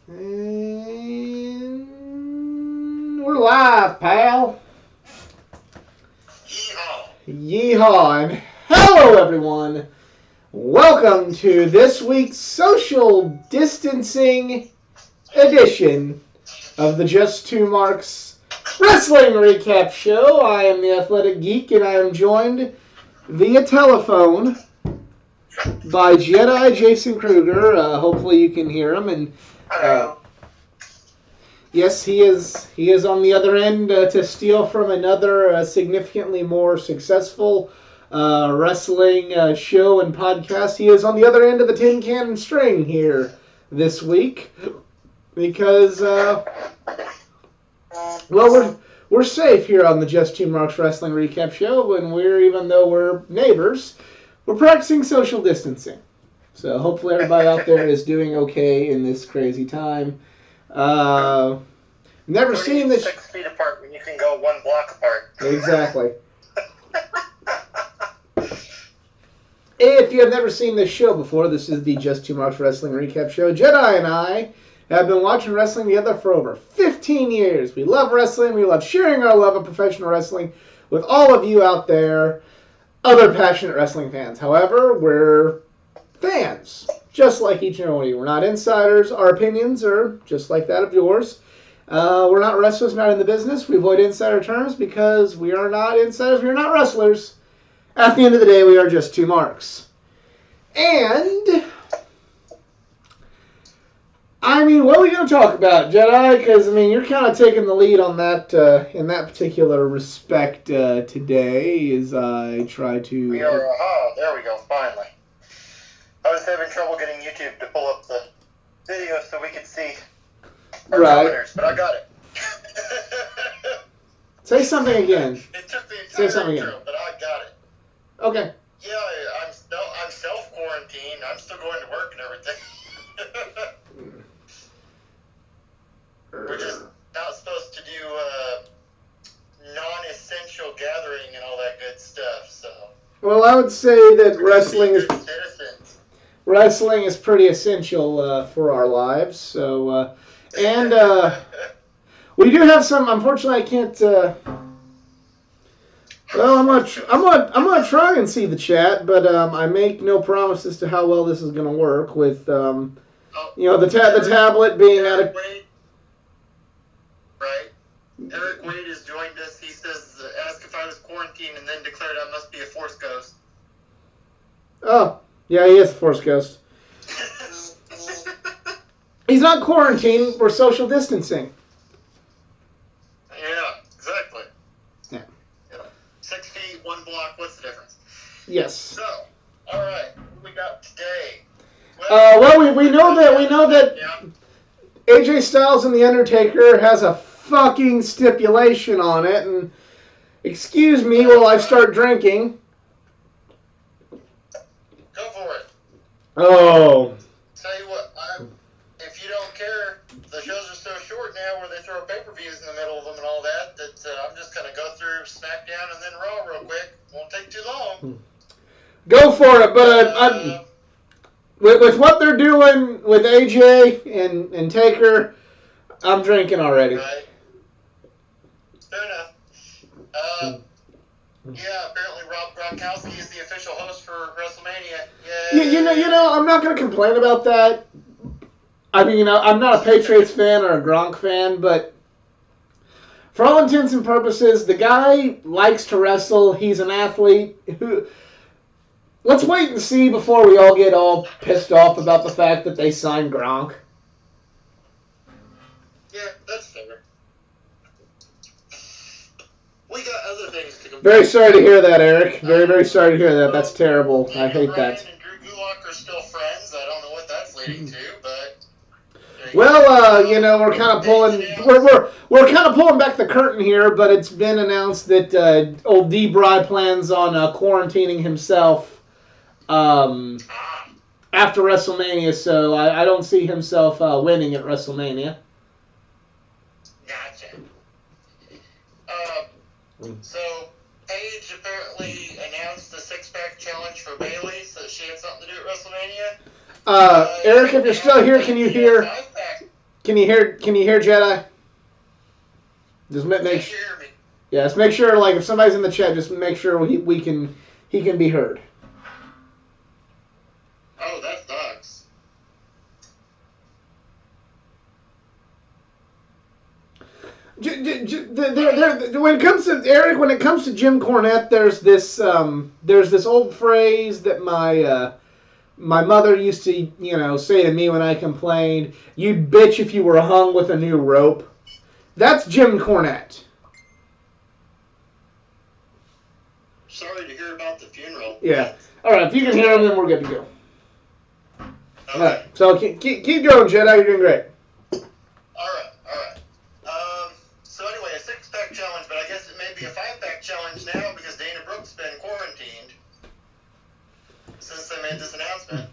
And we're live, pal. Yeehaw. Yeehaw, and hello, everyone. Welcome to this week's social distancing edition of the Just Two Marks Wrestling Recap Show. I am the Athletic Geek, and I am joined via telephone by Jedi Jason Kruger. Hopefully you can hear him. And yes, he is on the other end to steal from another significantly more successful wrestling show and podcast. He is on the other end of the tin can string here this week because we're safe here on the Just Two Marks Wrestling Recap Show, and even though we're neighbors, we're practicing social distancing. So hopefully everybody out there is doing okay in this crazy time. Never seen this. 6 feet apart when you can go 1 block apart. Exactly. If you have never seen this show before, this is the Just Two Marks Wrestling Recap Show. Jedi and I have been watching wrestling together for over 15 years. We love wrestling. We love sharing our love of professional wrestling with all of you out there, other passionate wrestling fans. However, we're fans, just like each and every one of you. We're not insiders. Our opinions are just like that of yours. We're not wrestlers, not in the business. We avoid insider terms because we are not insiders. We are not wrestlers. At the end of the day, we are just two marks. And, I mean, what are we going to talk about, Jedi? Because, I mean, you're kind of taking the lead on that, in that particular respect today as I try to... We are, there we go, finally. I was having trouble getting YouTube to pull up the video so we could see our commentators, but I got it. Say something again. It took the Say entire something intro, again. but I got it. Okay. Yeah, I'm self-quarantined. I'm still going to work and everything. We're just not supposed to do non-essential gathering and all that good stuff, so... Well, I would say that wrestling is pretty essential for our lives. So, and we do have some. Unfortunately, I can't. Well, I'm gonna try and see the chat, but I make no promise as to how well this is gonna work with the tablet being out of. Right. Eric Wade has joined us. He says, "Ask if I was quarantined, and then declared I must be a Force ghost." Oh, yeah, he is a Force ghost. He's not quarantined. We're social distancing. Yeah, exactly. Yeah. 6 feet, 1 block. What's the difference? Yes. So, all right, what we got today? We know that AJ Styles and The Undertaker has a fucking stipulation on it, and excuse me while I start drinking. Go for it. Oh. Tell you what, if you don't care, the shows are so short now where they throw pay-per-views in the middle of them and all that, I'm just going to go through SmackDown and then Raw real quick. Won't take too long. Go for it, but with what they're doing with AJ and Taker, I'm drinking already. Right. Fair enough. Yeah, apparently Rob Gronkowski is the official host for WrestleMania. Yay. You know, I'm not going to complain about that. I mean, I'm not a Patriots fan or a Gronk fan, but for all intents and purposes, the guy likes to wrestle. He's an athlete. Let's wait and see before we all get all pissed off about the fact that they signed Gronk. Yeah, that's fair. We got other things to compare. Very sorry to hear that, Eric. Very, very sorry to hear that. That's terrible. I hate that. Ryan and Drew Gulak are still friends. I don't know what that's leading to, but... Well, we're kind of pulling we're kind of pulling back the curtain here, but it's been announced that old D-Bry plans on quarantining himself after WrestleMania, so I don't see himself winning at WrestleMania. Gotcha. So Paige apparently announced the six-pack challenge for Bayley, so she had something to do at WrestleMania. Eric, if you're still here, can you hear? Can you hear Jedi? Just make Can you hear me? yeah, just make sure like if somebody's in the chat, just make sure he can be heard. Oh, that sucks. When it comes to Jim Cornette, there's this old phrase that my mother used to say to me when I complained, "You'd bitch if you were hung with a new rope." That's Jim Cornette. Sorry to hear about the funeral. Yeah. All right. If you can hear him, then we're good to go. Okay. All right. So keep going, Jedi. You're doing great. All right. So anyway, a 6-pack challenge, but I guess it may be a 5-pack challenge now because Dana Brooke's been quarantined since they made this announcement.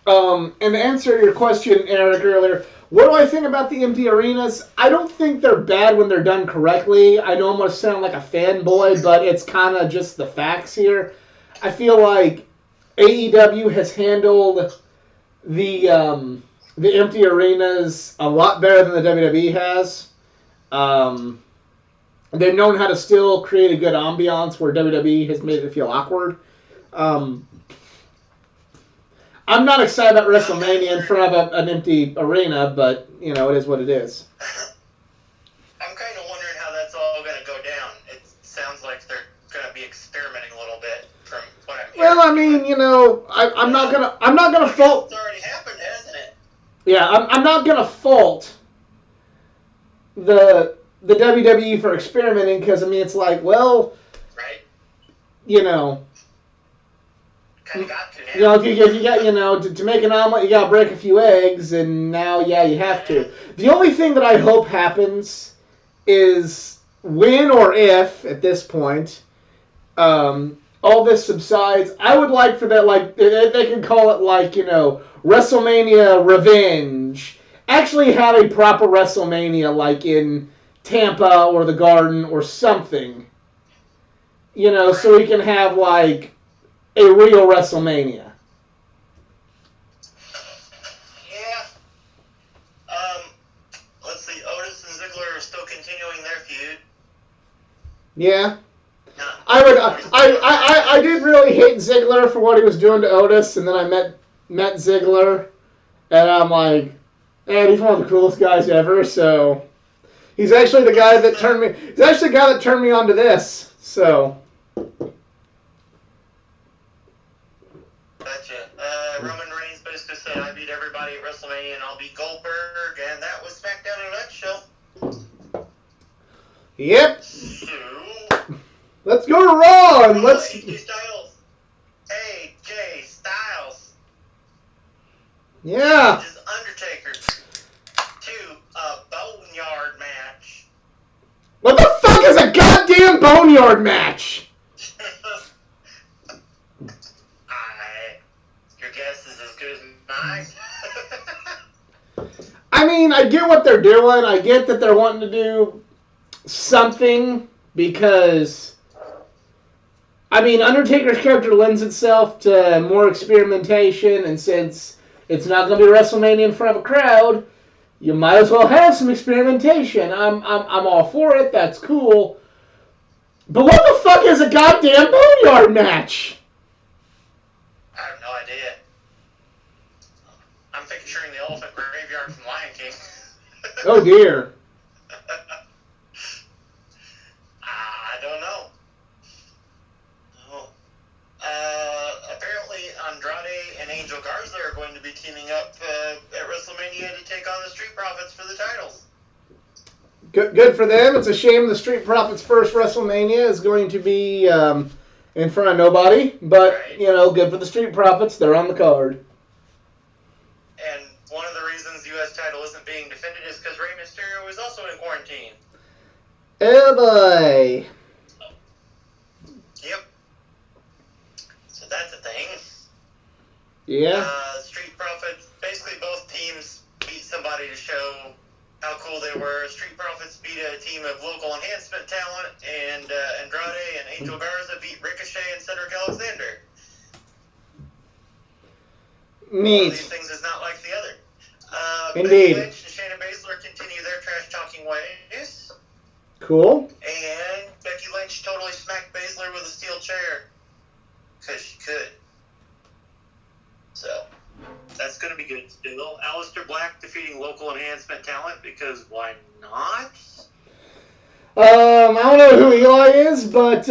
And to answer your question, Eric, earlier, what do I think about the empty arenas? I don't think they're bad when they're done correctly. I know I'm going to sound like a fanboy, but it's kind of just the facts here. I feel like AEW has handled the empty arenas a lot better than the WWE has. They've known how to still create a good ambiance where WWE has made it feel awkward. I'm not excited about WrestleMania in front of an empty arena, but, it is what it is. I'm kind of wondering how that's all going to go down. It sounds like they're going to be experimenting a little bit from what I'm hearing. Well, I mean, I'm not gonna fault. It's already happened, hasn't it? Yeah, I'm not gonna fault the WWE for experimenting because it's like, well, right? Kind of got to now. If you got, to make an omelet, you gotta break a few eggs, and now, you have to. The only thing that I hope happens is when or if, at this point, all this subsides. I would like for that, like, they can call it, like, WrestleMania Revenge. Actually have a proper WrestleMania, like in Tampa or the Garden or something. So we can have, like, a real WrestleMania. Yeah. Let's see. Otis and Ziggler are still continuing their feud. Yeah. I did really hate Ziggler for what he was doing to Otis, and then I met Ziggler, and I'm like, man, he's one of the coolest guys ever. So he's actually the guy that turned me. He's actually the guy that turned me on to this. So. Gotcha. Roman Reigns basically said, "I beat everybody at WrestleMania, and I'll beat Goldberg," and that was SmackDown in a nutshell. Yep. So, let's go to Raw and let's. AJ Styles. AJ Styles. Yeah. Just Undertaker to a boneyard match. What the fuck is a goddamn boneyard match? Your guess is as good as mine. I mean, I get what they're doing. I get that they're wanting to do something because, Undertaker's character lends itself to more experimentation, and since it's not going to be WrestleMania in front of a crowd, you might as well have some experimentation. I'm all for it. That's cool. But what the fuck is a goddamn boneyard match? I have no idea. I'm picturing the elephant graveyard from Lion King. Oh dear. I don't know. Apparently Andrade and Angel Garza are going to be teaming up at WrestleMania to take on the Street Profits for the titles. Good for them. It's a shame the Street Profits' first WrestleMania is going to be in front of nobody. But, right. Good for the Street Profits. They're on the card. And one of the reasons the U.S. title isn't being defended is because Rey Mysterio is also in quarantine. Oh, boy. Yep. So that's a thing. Yeah. Street Profits, basically both teams beat somebody to show how cool they were. Street Profits beat a team of local enhancement talent, and Andrade and Angel Garza beat Ricochet and Cedric Alexander. Neat. One of these things is not like the other. Indeed. Becky Lynch and Shayna ways. Cool. And Becky Lynch totally smacked Baszler with a steel chair. Because she could. So, that's going to be good still. Aleister Black defeating local enhancement talent, because why not? I don't know who Eli is, but,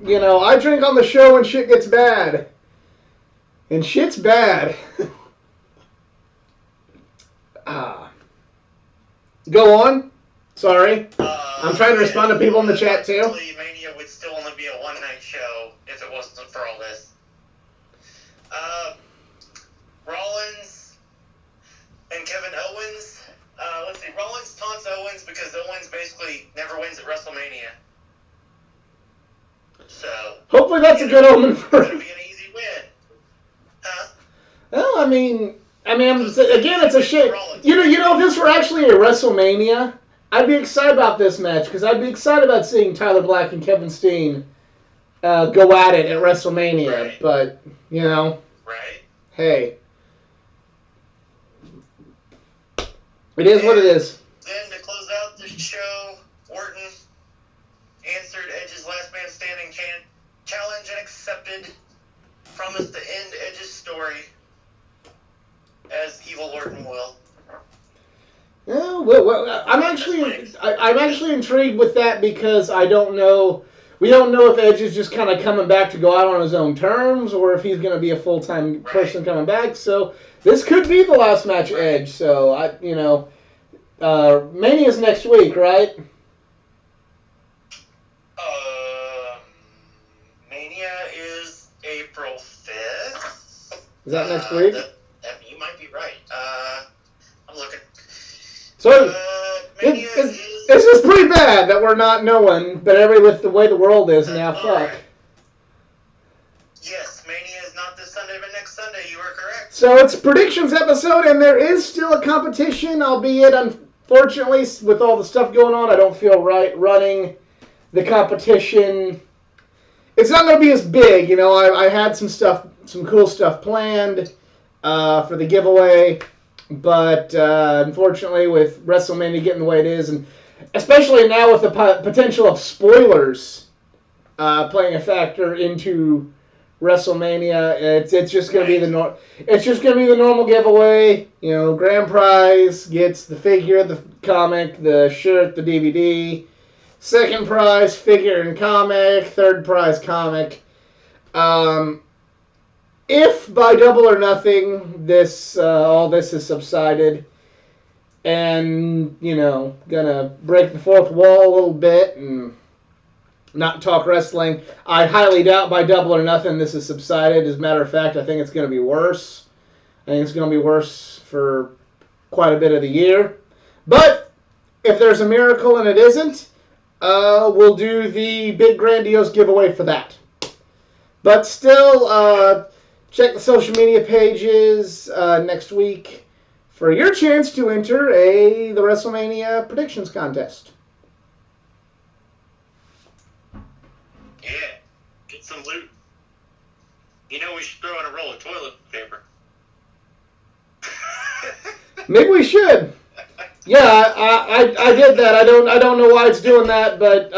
you know, I drink on the show when shit gets bad. And shit's bad. Go on. Sorry. I'm trying to respond to people in the chat, too. Mania would still only be a one-night show if it wasn't for all this. Rollins and Kevin Owens. Let's see. Rollins taunts Owens because Owens basically never wins at WrestleMania. So. Hopefully that's a good omen for him. It'll be an easy win. Huh? Well, I mean, again, it's a shit. You know, if this were actually a WrestleMania, I'd be excited about this match because I'd be excited about seeing Tyler Black and Kevin Steen go at it at WrestleMania. Right. But, you know, right? Hey, it is what it is. Then to close out the show, Orton answered Edge's last man standing challenge and accepted. Promised to end Edge's story, as Evil Orton will. Yeah, well, I'm actually intrigued with that because I don't know. We don't know if Edge is just kind of coming back to go out on his own terms, or if he's going to be a full-time person coming back. So this could be the last match Edge. So Mania's next week, right? Mania is April 5th. Is that next week? You might be right. I'm looking. So this is pretty bad that we're not knowing, but with the way the world is now, fuck. Yes, Mania is not this Sunday, but next Sunday. You are correct. So it's predictions episode, and there is still a competition, albeit unfortunately with all the stuff going on, I don't feel right running the competition. It's not going to be as big, you know. I had some cool stuff planned for the giveaway, but unfortunately with WrestleMania getting the way it is, and especially now with the potential of spoilers playing a factor into WrestleMania, it's just going to be the normal giveaway. You know, grand prize gets the figure, the comic, the shirt, the DVD. Second prize, figure and comic. Third prize, comic. If by Double or Nothing all this has subsided, and, you know, gonna break the fourth wall a little bit and not talk wrestling, I highly doubt by Double or Nothing this has subsided. As a matter of fact, I think it's going to be worse. I think it's going to be worse for quite a bit of the year. But if there's a miracle and it isn't, we'll do the big grandiose giveaway for that. But still, check the social media pages next week for your chance to enter the WrestleMania predictions contest. Yeah, get some loot. You know we should throw in a roll of toilet paper. Maybe we should. Yeah, I did that. I don't know why it's doing that, but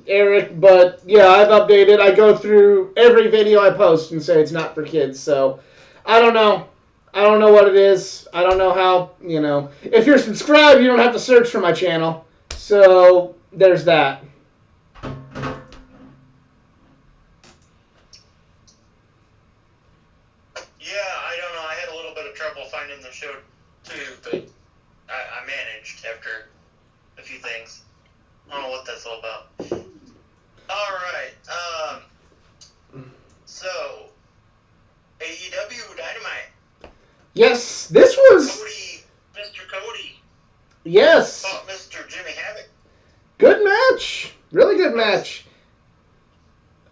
Eric. But yeah, I've updated. I go through every video I post and say it's not for kids. So I don't know. I don't know what it is. I don't know how. You know, if you're subscribed, you don't have to search for my channel. So there's that. Finding the show too, but I managed after a few things. I don't know what that's all about. Alright, so AEW Dynamite. Yes, this was Mr. Cody. Yes. Fought Mr. Jimmy Havoc. Good match. Really good match.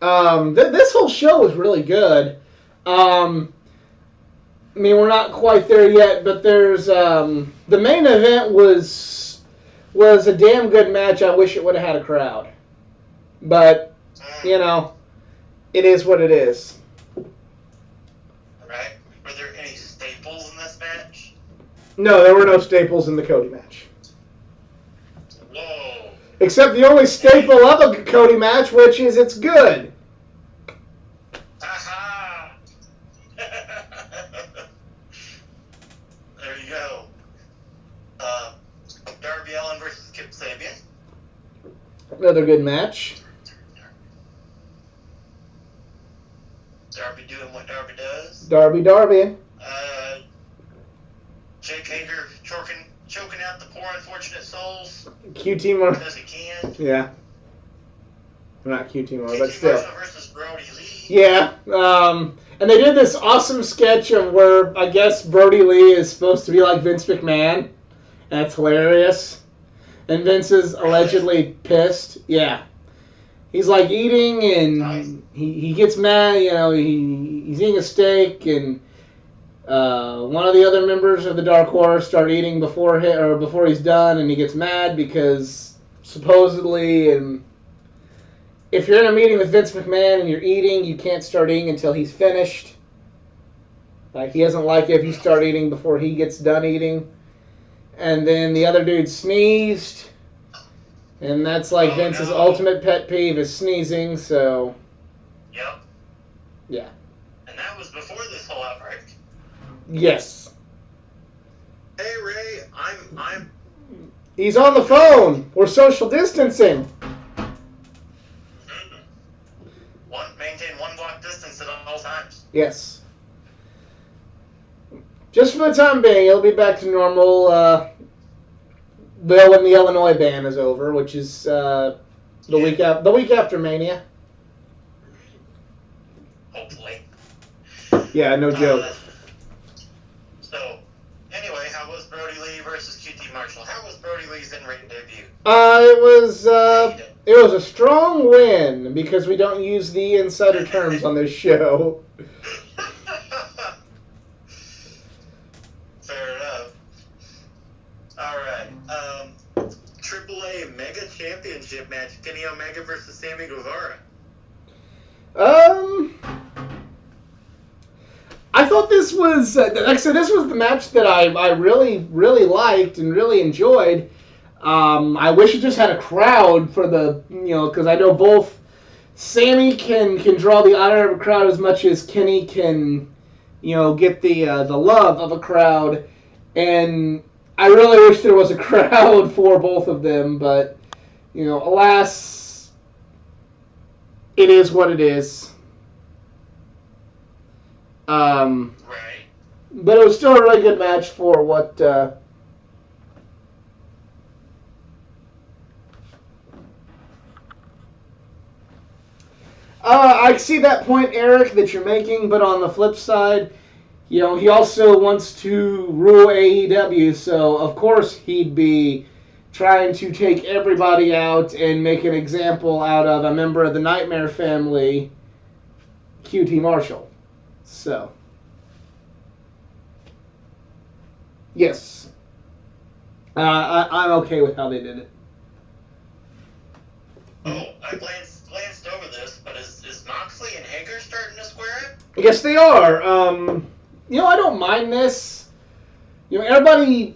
This whole show was really good. I mean, we're not quite there yet, but there's the main event was a damn good match. I wish it would have had a crowd, but you know, it is what it is. Right? Were there any staples in this match? No, there were no staples in the Cody match. Except the only staple of a Cody match, which is it's good. Aha! There you go. Darby Allin versus Kip Sabian. Another good match. Darby doing what Darby does. Darby. Jake Hager choking out the poor unfortunate souls. QT Marshall. Because he can. Yeah. Not QT Marshall, but QT still. Marshall versus Brody Lee. Yeah. And they did this awesome sketch of where I guess Brody Lee is supposed to be like Vince McMahon. And it's hilarious. And Vince is allegedly pissed. Yeah. He's like eating and Nice. he gets mad, you know, he's eating a steak and one of the other members of the Dark Order start eating before he's done, and he gets mad because supposedly, and if you're in a meeting with Vince McMahon and you're eating, you can't start eating until he's finished. Like, he doesn't like it if you start eating before he gets done eating. And then the other dude sneezed, and that's like Vince's ultimate pet peeve is sneezing, so Yep. yeah. And that was before this whole outbreak. Yes. Hey Ray, I'm He's on the phone. We're social distancing. maintain 1 block distance at all times. Yes. Just for the time being, it'll be back to normal. When the Illinois ban is over, which is the week after Mania. Hopefully. Yeah, no joke. So, anyway, how was Brody Lee versus QT Marshall? How was Brody Lee's in-ring debut? It was a strong win because we don't use the insider terms on this show. Fair enough. Alright, AAA Mega Championship match, Kenny Omega versus Sammy Guevara. I thought this was, like I said, this was the match that I really, really liked and really enjoyed. I wish it just had a crowd for the, because I know both Sammy can draw the honor of a crowd as much as Kenny can, get the love of a crowd. And I really wish there was a crowd for both of them, but, alas, it is what it is. Right. But it was still a really good match for what... I see that point, Eric, that you're making, but on the flip side, he also wants to rule AEW, so of course he'd be trying to take everybody out and make an example out of a member of the Nightmare family, QT Marshall. So, yes. I'm okay with how they did it. Oh, I glanced over this, but is Moxley and Hager starting to square it? Yes, they are. I don't mind this. Everybody...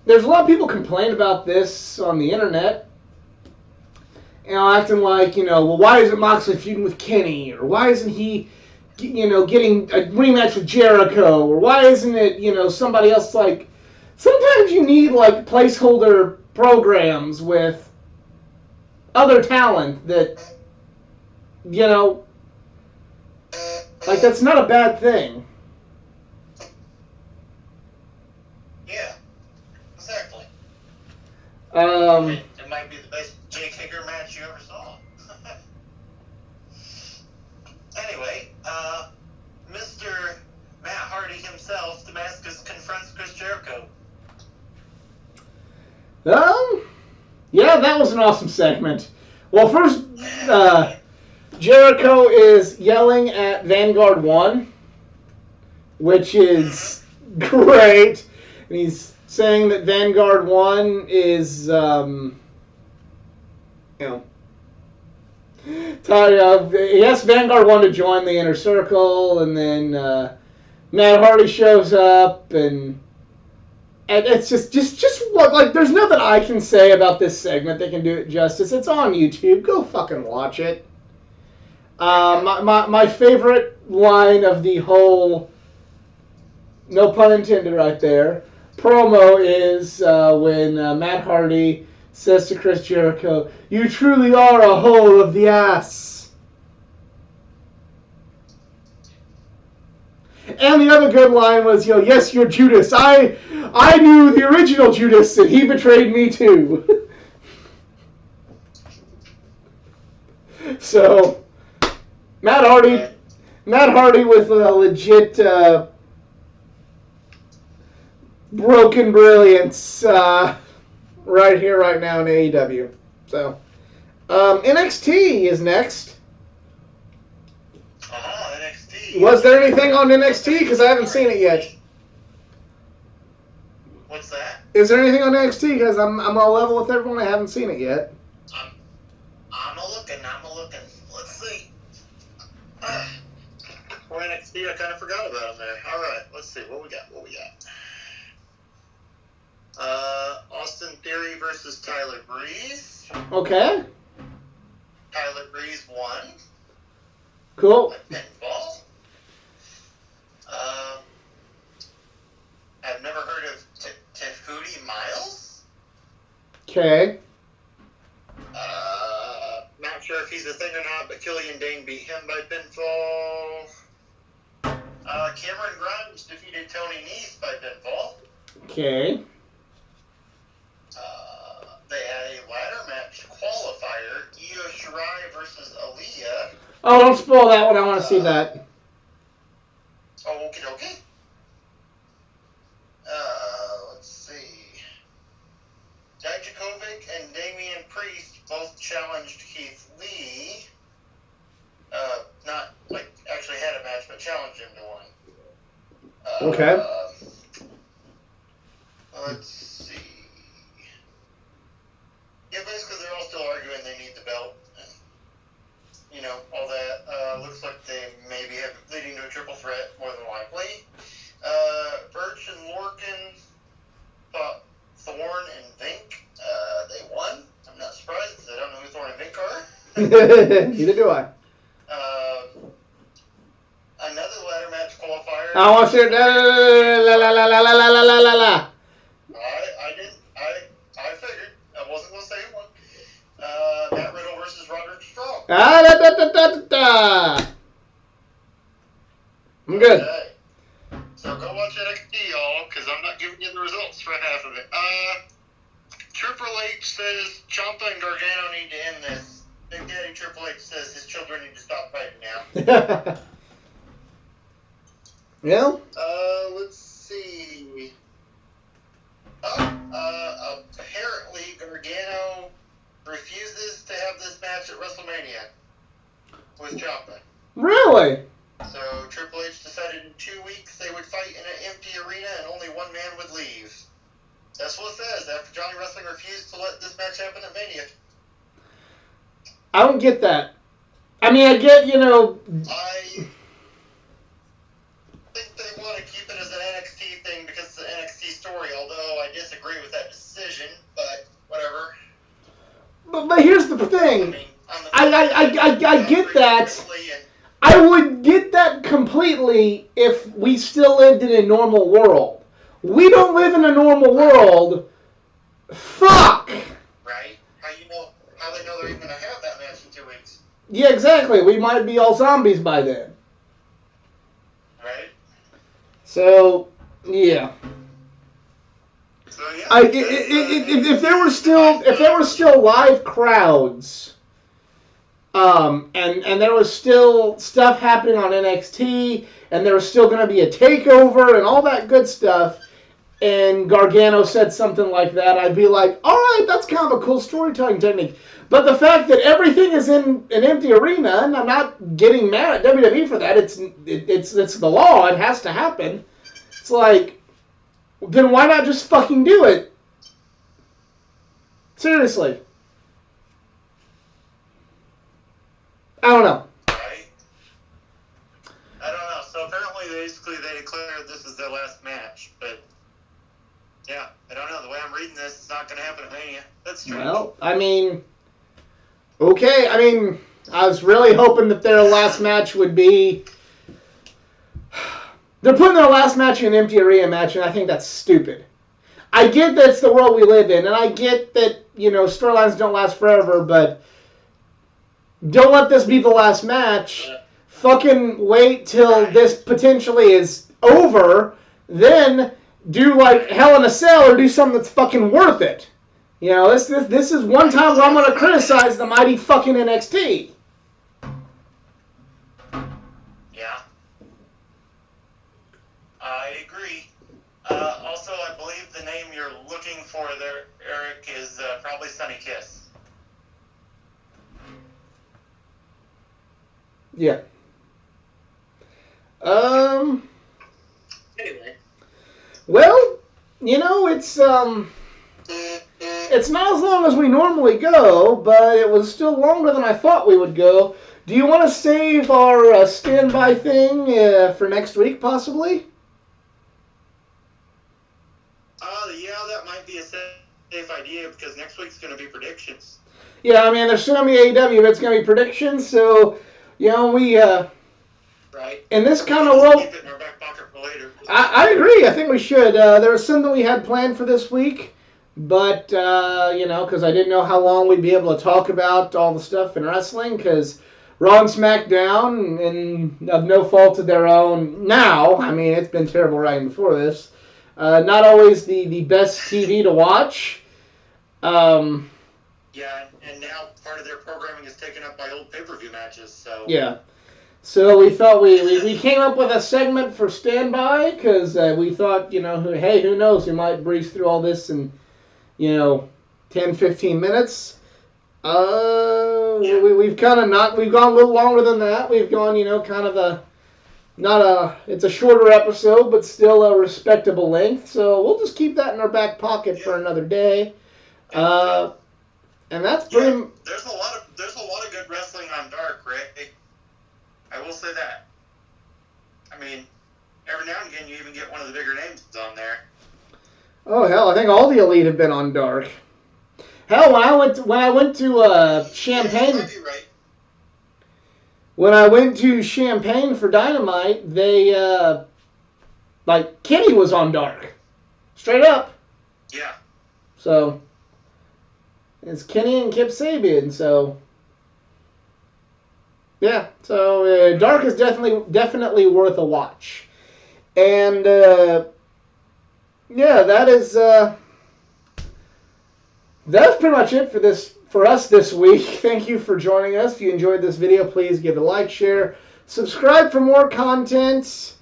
There's a lot of people complain about this on the internet. Acting like, well, why isn't Moxley feuding with Kenny? Or why isn't he, getting a rematch with Jericho? Or why isn't it, somebody else? Like, sometimes you need, like, placeholder programs with other talent that, like, that's not a bad thing. Yeah, exactly. It might be the best Jake Hager match you ever saw. Anyway, Mr. Matt Hardy himself, Damascus, confronts Chris Jericho. Yeah, that was an awesome segment. Well, first, Jericho is yelling at Vanguard 1, which is great. And he's saying that Vanguard 1 is, he asked Vanguard 1 to join the Inner Circle, and then Matt Hardy shows up, and And it's just what, like, there's nothing I can say about this segment that can do it justice. It's on YouTube. Go fucking watch it. My favorite line of the whole, no pun intended right there, promo is when Matt Hardy says to Chris Jericho, "You truly are a hole of the ass." And the other good line was, "Yes, you're Judas. I knew the original Judas, and he betrayed me too." So, Matt Hardy with a legit broken brilliance right here, right now in AEW. So, NXT is next. NXT. Was there anything on NXT? Because I haven't seen it yet. What's that? Is there anything on NXT? Because I'm on level with everyone. I haven't seen it yet. I'm a looking. Let's see. For NXT, I kind of forgot about him there. All right, let's see. What we got? Austin Theory versus Tyler Breeze. Okay. Tyler Breeze won. Cool. By pinfall. I've never heard of Tehuti Miles. Okay. Not sure if he's a thing or not, but Killian Dane beat him by pinfall. Cameron Grimes defeated Tony Nese by pinfall. Okay. They had a ladder match qualifier, Io Shirai versus Aaliyah. Oh, don't spoil that one. I want to see that. Oh, okay. Let's see. Dijakovic and Damian Priest both challenged Keith Lee. Not, like, actually had a match, but challenged him to one. Okay. Let's see. Yeah, basically they're all still arguing they need the belt. And, all that. Looks like they maybe have leading to a triple threat, more than likely. Birch and Lorcan fought Thorne and Vink. They won. I'm not surprised because I don't know who Thorne and Vink are. Neither do I. Another ladder match qualifier. I want to hear la la la la la la la la la la. I figured. I wasn't going to say one. Matt Riddle versus Roderick Strong. Da da da da da. I'm good. Okay. So go watch NXT, y'all, because I'm not giving you the results for half of it. Triple H says Ciampa and Gargano need to end this. Big Daddy Triple H says his children need to stop fighting now. Yeah? Let's see. Apparently Gargano refuses to have this match at WrestleMania with Ciampa. Really? So Triple H decided in 2 weeks they would fight in an empty arena and only one man would leave. That's what it says. After Johnny Wrestling refused to let this match happen at Mania. I don't get that. I mean, I get, I think they want to keep it as an NXT thing because it's an NXT story, although I disagree with that decision, but whatever. But here's the thing. I get that. And I would get that completely if we still lived in a normal world. We don't live in a normal world. Fuck! Right? How they know they're even going to have that match in 2 weeks? Yeah, exactly. We might be all zombies by then. Right? So, yeah. So, yeah. If there were still live crowds, and there was still stuff happening on NXT, and there was still going to be a takeover and all that good stuff, and Gargano said something like that, I'd be like, all right, that's kind of a cool storytelling technique. But the fact that everything is in an empty arena, and I'm not getting mad at WWE for that, it's the law, it has to happen. It's like, then why not just fucking do it? Seriously. I don't know. Right? I don't know. So apparently, basically, they declared this is their last match, but Yeah, I don't know. The way I'm reading this, it's not going to happen at Mania. That's strange. Well, I mean, okay. I mean, I was really hoping that their last match would be. They're putting their last match in an empty arena match, and I think that's stupid. I get that's the world we live in, and I get that, storylines don't last forever, but don't let this be the last match. Fucking wait till this potentially is over, then do like Hell in a Cell or do something that's fucking worth it. This is one time where I'm going to criticize the mighty fucking NXT. Yeah. I agree. Also, I believe the name you're looking for there, Eric, is probably Sunny Kiss. Yeah. Anyway. Well, it's not as long as we normally go, but it was still longer than I thought we would go. Do you want to save our standby thing for next week, possibly? Yeah, that might be a safe idea because next week's going to be predictions. Yeah, I mean, there's so many AEW, but it's going to be predictions, so, we... Right. In this kind of world... Keep it in our back pocket for later. I agree. I think we should. There was something we had planned for this week, but, because I didn't know how long we'd be able to talk about all the stuff in wrestling, because Raw and SmackDown, and of no fault of their own now, I mean, it's been terrible writing before this, not always the best TV to watch. Yeah, and now part of their programming is taken up by old pay-per-view matches, so... Yeah. So we thought we came up with a segment for standby because we thought, hey, who knows? We might breeze through all this in, 10, 15 minutes. We've kind of we've gone a little longer than that. We've gone, kind of it's a shorter episode, but still a respectable length. So we'll just keep that in our back pocket for another day. And that's pretty... There's a lot of good wrestling on Dark, Ray. I will say that. I mean, every now and again you even get one of the bigger names on there. Oh hell, I think all the Elite have been on Dark. Hell, when I went to Champagne, Yeah, you right. when I went to Champagne for Dynamite, they Kitty was on Dark, straight up. Yeah. So it's Kenny and Kip Sabian. So. Yeah, so Dark is definitely worth a watch, and that is that's pretty much it for us this week. Thank you for joining us. If you enjoyed this video, please give it a like, share, subscribe for more content.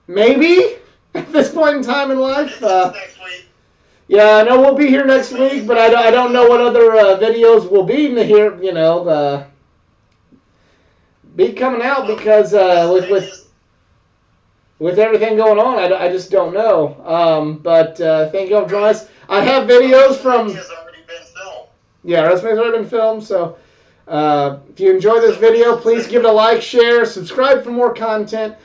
Maybe at this point in time in life. Next week. Yeah, I know we'll be here next week, but I don't know what other videos will be here. Be coming out because with everything going on, I just don't know. But thank you all for joining us. I have videos from... has already been filmed. Yeah, WrestleMania's already been filmed. So if you enjoy this video, please give it a like, share, subscribe for more content.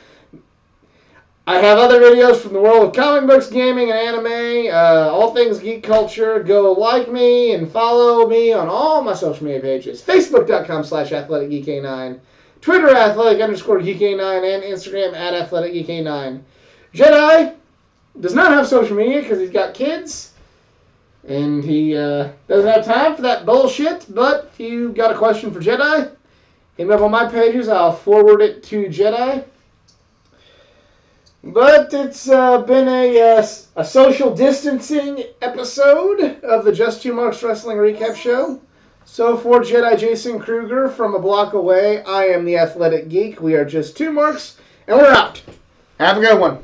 I have other videos from the world of comic books, gaming, and anime, all things geek culture. Go like me and follow me on all my social media pages. Facebook.com/AthleticGeekA9. Twitter, Athletic_GeekA9, and Instagram @AthleticGeekA9. Jedi does not have social media because he's got kids, and he doesn't have time for that bullshit, but if you got a question for Jedi, hit me up on my pages. I'll forward it to Jedi. But it's been a social distancing episode of the Just Two Marks Wrestling Recap Show. So for Jedi Jason Kruger from a block away, I am the Athletic Geek. We are Just Two Marks, and we're out. Have a good one.